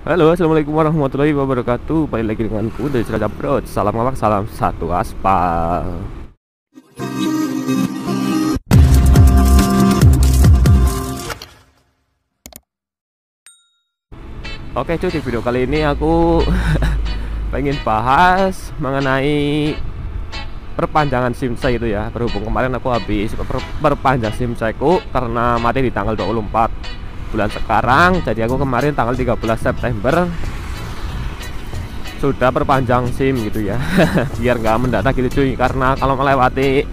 Halo, assalamualaikum warahmatullahi wabarakatuh. Balik lagi denganku dari Cilacap Bro. Salam ngawak, salam satu aspal. Oke cuy, di video kali ini aku pengen bahas mengenai perpanjangan SIM saya itu ya. Berhubung kemarin aku habis perpanjang SIM saya ku karena mati di tanggal 24 bulan sekarang. Jadi aku kemarin tanggal 13 September sudah perpanjang SIM gitu ya. Biar nggak mendadak gitu cuy, karena kalau melewati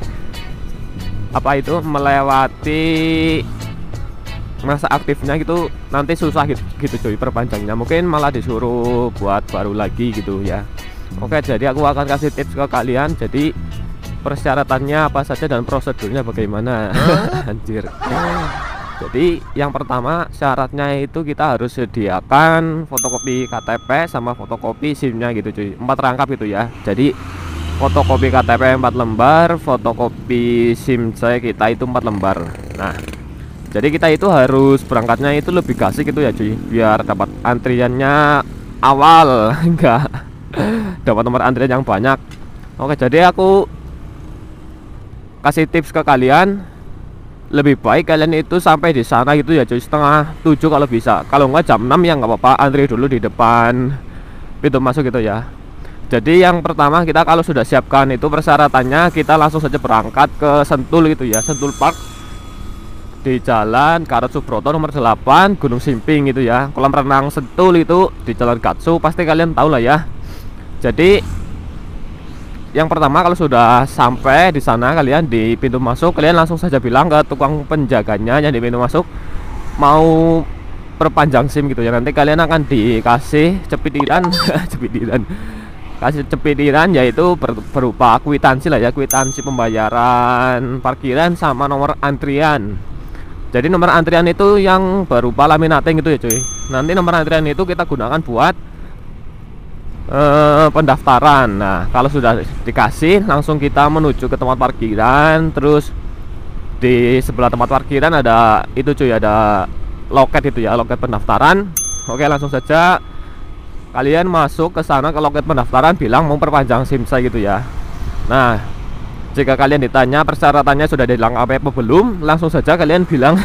masa aktifnya gitu nanti susah gitu cuy perpanjangnya, mungkin malah disuruh buat baru lagi gitu ya. Oke, jadi aku akan kasih tips ke kalian. Jadi persyaratannya apa saja dan prosedurnya bagaimana. Anjir. Jadi yang pertama syaratnya itu kita harus sediakan fotokopi KTP sama fotokopi SIM-nya gitu cuy, 4 rangkap gitu ya. Jadi fotokopi KTP 4 lembar, fotokopi SIM saya kita itu 4 lembar. Nah, jadi kita itu harus berangkatnya itu lebih gasik gitu ya cuy, biar dapat antriannya awal, enggak dapat nomor antrian yang banyak. Oke, jadi aku kasih tips ke kalian, lebih baik kalian itu sampai di sana gitu ya cuy, setengah 7 kalau bisa. Kalau enggak jam 6 ya nggak apa-apa, antri dulu di depan pintu masuk gitu ya. Jadi yang pertama, kita kalau sudah siapkan itu persyaratannya, kita langsung saja berangkat ke Sentul gitu ya, Sentul Park di Jalan Gatot Subroto nomor 8 Gunung Simping gitu ya. Kolam renang Sentul itu di Jalan Gatsu, pasti kalian tahu lah ya. Jadi yang pertama, kalau sudah sampai di sana, kalian di pintu masuk, kalian langsung saja bilang ke tukang penjaganya yang di pintu masuk mau perpanjang SIM gitu ya. Nanti kalian akan dikasih cepitiran kasih cepitiran, yaitu berupa kwitansi lah ya, kwitansi pembayaran parkiran sama nomor antrian. Jadi nomor antrian itu yang berupa laminating gitu ya cuy. Nanti nomor antrian itu kita gunakan buat pendaftaran. Nah, kalau sudah dikasih, langsung kita menuju ke tempat parkiran. Terus di sebelah tempat parkiran ada itu cuy, ada loket itu ya, loket pendaftaran. Oke, langsung saja kalian masuk ke sana, ke loket pendaftaran, bilang mau perpanjang SIM saya gitu ya. Nah, jika kalian ditanya persyaratannya sudah dilengkapi apa belum, langsung saja kalian bilang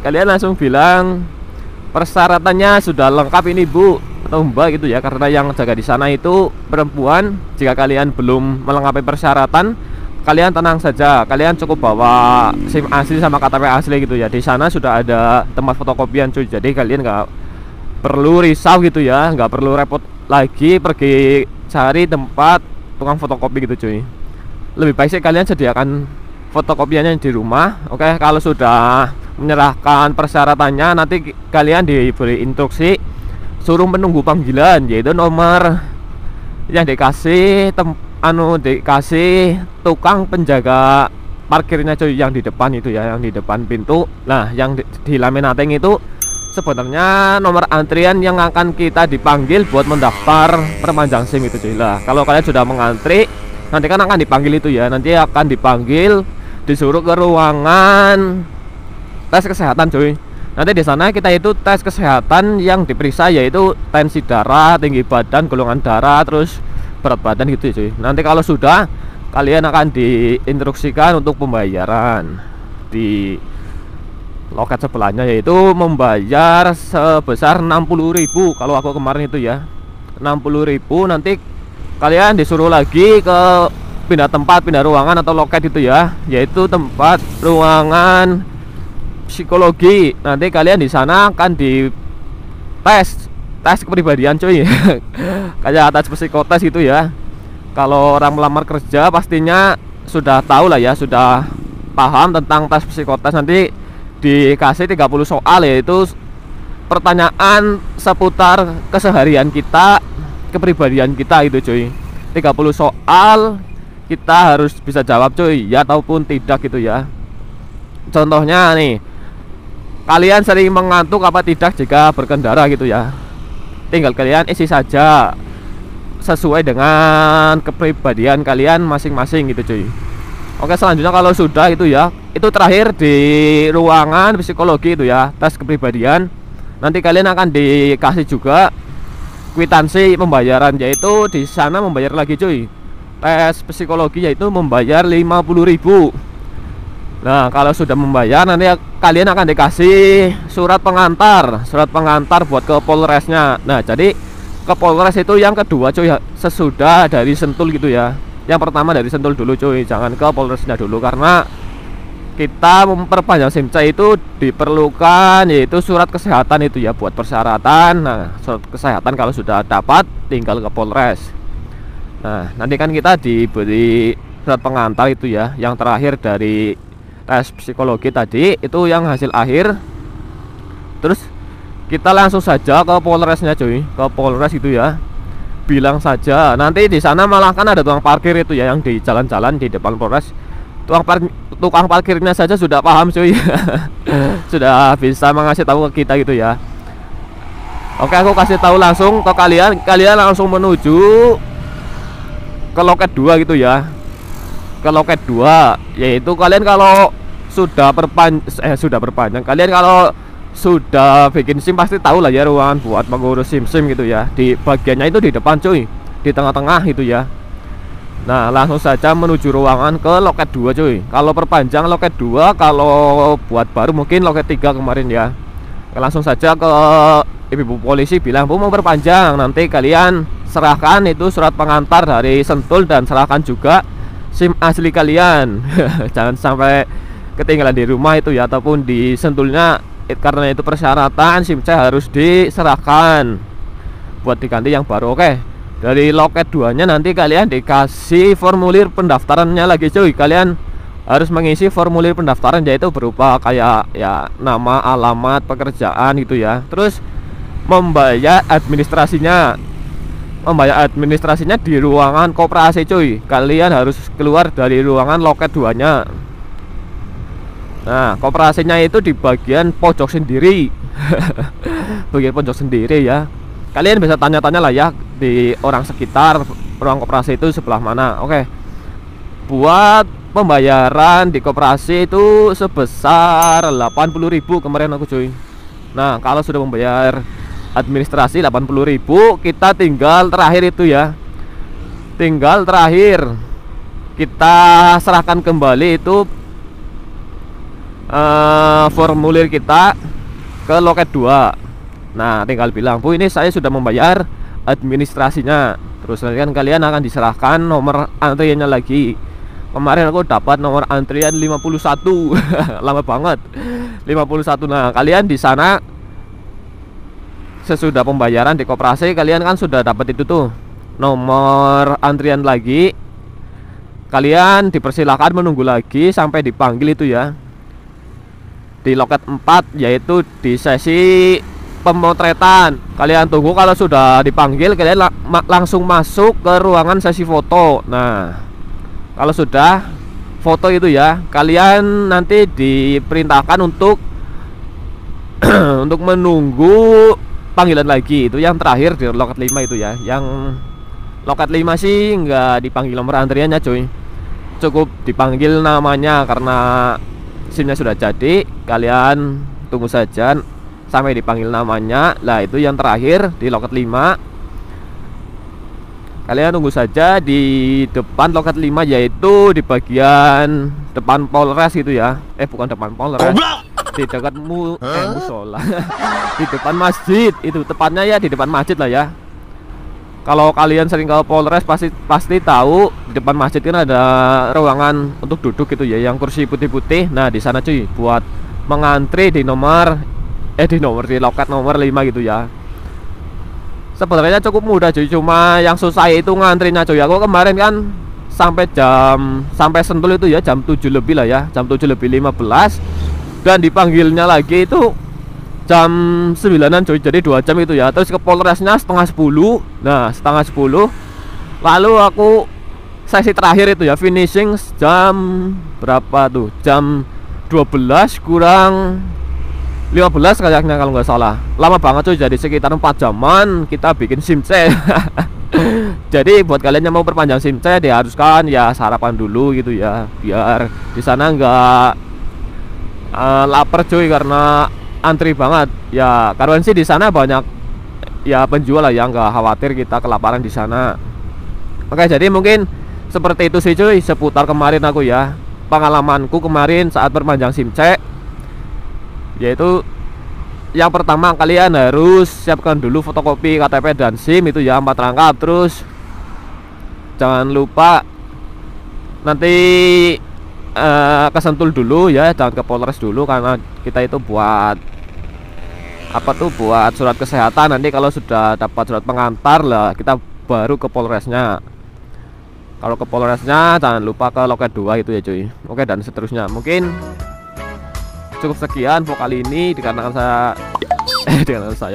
kalian langsung bilang persyaratannya sudah lengkap ini bu atau mbak gitu ya. Karena yang jaga di sana itu perempuan. Jika kalian belum melengkapi persyaratan, kalian tenang saja, kalian cukup bawa SIM asli sama KTP asli gitu ya. Di sana sudah ada tempat fotokopian cuy, jadi kalian nggak perlu risau gitu ya, nggak perlu repot lagi pergi cari tempat tukang fotokopi gitu cuy. Lebih baik sih kalian sediakan fotokopiannya di rumah. Oke, kalau sudah menyerahkan persyaratannya, nanti kalian diberi instruksi suruh menunggu panggilan, yaitu nomor yang dikasih dikasih tukang penjaga parkirnya cuy, yang di depan itu ya, yang di depan pintu. Nah, yang di laminating itu sebenarnya nomor antrian yang akan kita dipanggil buat mendaftar perpanjang SIM itu cuy. Lah, kalau kalian sudah mengantri, nanti kan akan dipanggil itu ya, nanti akan dipanggil, disuruh ke ruangan tes kesehatan cuy. Nanti di sana kita itu tes kesehatan, yang diperiksa yaitu tensi darah, tinggi badan, golongan darah, terus berat badan gitu cuy. Nanti kalau sudah, kalian akan diinstruksikan untuk pembayaran di loket sebelahnya, yaitu membayar sebesar 60.000 kalau aku kemarin itu ya, 60.000. Nanti kalian disuruh lagi ke pindah tempat, pindah ruangan atau loket itu ya, yaitu tempat ruangan psikologi. Nanti kalian di sana akan tes kepribadian cuy. Kayak tes psikotes gitu ya. Kalau orang melamar kerja pastinya sudah tahu lah ya, sudah paham tentang tes psikotes. Nanti dikasih 30 soal, yaitu pertanyaan seputar keseharian kita, kepribadian kita itu cuy. 30 soal kita harus bisa jawab cuy, ya ataupun tidak gitu ya. Contohnya nih, kalian sering mengantuk apa tidak jika berkendara gitu ya. Tinggal kalian isi saja sesuai dengan kepribadian kalian masing-masing gitu cuy. Oke, selanjutnya kalau sudah itu ya, itu terakhir di ruangan psikologi itu ya, tes kepribadian. nanti kalian akan dikasih juga kwitansi pembayaran, yaitu di sana membayar lagi cuy. Tes psikologi yaitu membayar 50.000. Nah, kalau sudah membayar nanti kalian akan dikasih surat pengantar buat ke Polresnya. Nah, jadi ke Polres itu yang kedua cuy, sesudah dari Sentul gitu ya. Yang pertama dari Sentul dulu cuy, jangan ke Polresnya dulu, karena kita memperpanjang SIM C itu diperlukan yaitu surat kesehatan itu ya, buat persyaratan. Nah, surat kesehatan kalau sudah dapat tinggal ke Polres. Nah, nanti kan kita diberi surat pengantar itu ya, yang terakhir dari tes psikologi tadi itu yang hasil akhir. Terus kita langsung saja ke Polresnya cuy, ke Polres itu ya. Bilang saja, nanti di sana malah kan ada tukang parkir itu ya, yang di jalan-jalan di depan Polres. Tukang parkirnya saja sudah paham cuy. Sudah bisa mengasih tahu ke kita gitu ya. Oke, aku kasih tahu langsung ke kalian. Kalian langsung menuju ke loket 2 gitu ya. Ke loket 2, yaitu kalian kalau sudah berpanjang, kalian kalau sudah bikin SIM pasti tahu lah ya ruangan buat mengurus SIM gitu ya. Di bagiannya itu di depan cuy, di tengah-tengah itu ya. Nah, langsung saja menuju ruangan ke loket 2 cuy. Kalau perpanjang loket 2, kalau buat baru mungkin loket 3 kemarin ya. Langsung saja ke ibu polisi, bilang Bu mau perpanjang, nanti kalian serahkan itu surat pengantar dari Sentul dan serahkan juga SIM asli kalian. Jangan sampai ketinggalan di rumah itu ya, ataupun di Sentulnya, karena itu persyaratan SIM C harus diserahkan buat diganti yang baru. Oke, dari loket 2 nya nanti kalian dikasih formulir pendaftarannya lagi cuy. Kalian harus mengisi formulir pendaftaran, yaitu berupa kayak ya nama, alamat, pekerjaan gitu ya. Terus membayar administrasinya di ruangan koperasi cuy. Kalian harus keluar dari ruangan loket 2 nya. Nah, koperasinya itu di bagian pojok sendiri. Bagian pojok sendiri ya. Kalian bisa tanya-tanya lah ya di orang sekitar, ruang koperasi itu sebelah mana. Oke. Buat pembayaran di koperasi itu sebesar 80.000 kemarin aku cuy. Nah, kalau sudah membayar administrasi 80.000, kita tinggal terakhir itu ya, tinggal terakhir kita serahkan kembali itu formulir kita ke loket 2. Nah, tinggal bilang Bu ini saya sudah membayar administrasinya. Terus nanti kan kalian akan diserahkan nomor antriannya lagi. Kemarin aku dapat nomor antrian 51. Lama banget 51. Nah, kalian di sana sesudah pembayaran di koperasi, kalian kan sudah dapat itu tuh nomor antrian lagi. Kalian dipersilakan menunggu lagi sampai dipanggil itu ya, di loket 4, yaitu di sesi pemotretan. Kalian tunggu, kalau sudah dipanggil kalian langsung masuk ke ruangan sesi foto. Nah, kalau sudah foto itu ya, kalian nanti diperintahkan untuk untuk menunggu panggilan lagi. Itu yang terakhir di loket 5 itu ya. Yang loket 5 sih nggak dipanggil nomor antriannya cuy, cukup dipanggil namanya, karena SIM-nya sudah jadi. Kalian tunggu saja sampai dipanggil namanya. Lah, itu yang terakhir di loket 5. Kalian tunggu saja di depan loket 5, yaitu di bagian depan Polres gitu ya. Bukan depan Polres, di dekat musola. Di depan masjid itu, tepatnya ya di depan masjid lah ya. Kalau kalian sering ke Polres pasti tahu di depan masjid kan ada ruangan untuk duduk gitu ya, yang kursi putih-putih. Nah, di sana cuy, buat mengantri di di loket nomor 5 gitu ya. Sebenarnya cukup mudah cuy, cuma yang susah itu ngantrinya cuy. Aku kemarin kan sampai Sentul itu ya jam 7 lebih lah ya, jam 7 lebih 15, dan dipanggilnya lagi itu jam 9-an cuy, jadi 2 jam itu ya. Terus ke Polresnya setengah 10. Nah, setengah 10 lalu aku sesi terakhir itu ya, finishing jam berapa tuh, jam 12 kurang 15 kayaknya kalau nggak salah. Lama banget cuy, jadi sekitar 4 jaman kita bikin SIM C. Jadi buat kalian yang mau perpanjang SIM C diharuskan ya sarapan dulu gitu ya, biar di sana nggak lapar cuy, karena antri banget ya. Karuan sih di sana banyak ya penjual lah yang nggak khawatir kita kelaparan di sana. Oke, jadi mungkin seperti itu sih cuy seputar kemarin aku ya, pengalamanku kemarin saat perpanjang SIM C. Yaitu yang pertama, kalian harus siapkan dulu fotokopi KTP dan SIM itu ya, 4 rangkap. Terus jangan lupa nanti kesentul dulu ya, jangan ke Polres dulu karena kita itu buat apa tuh, buat surat kesehatan. Nanti kalau sudah dapat surat pengantar lah kita baru ke Polresnya. Kalau ke Polresnya jangan lupa ke loket 2 itu ya cuy. Oke, dan seterusnya. Mungkin cukup sekian vlog kali ini dikarenakan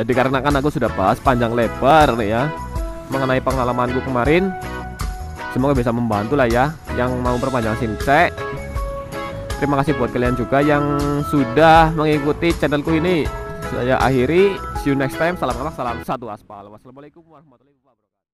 dikarenakan aku sudah bahas panjang lebar nih ya mengenai pengalamanku kemarin. Semoga bisa membantu lah ya yang mau perpanjang SIM C. Terima kasih buat kalian juga yang sudah mengikuti channelku ini. Saya akhiri, see you next time. Salam kenal, salam satu aspal. Wassalamualaikum warahmatullahi wabarakatuh.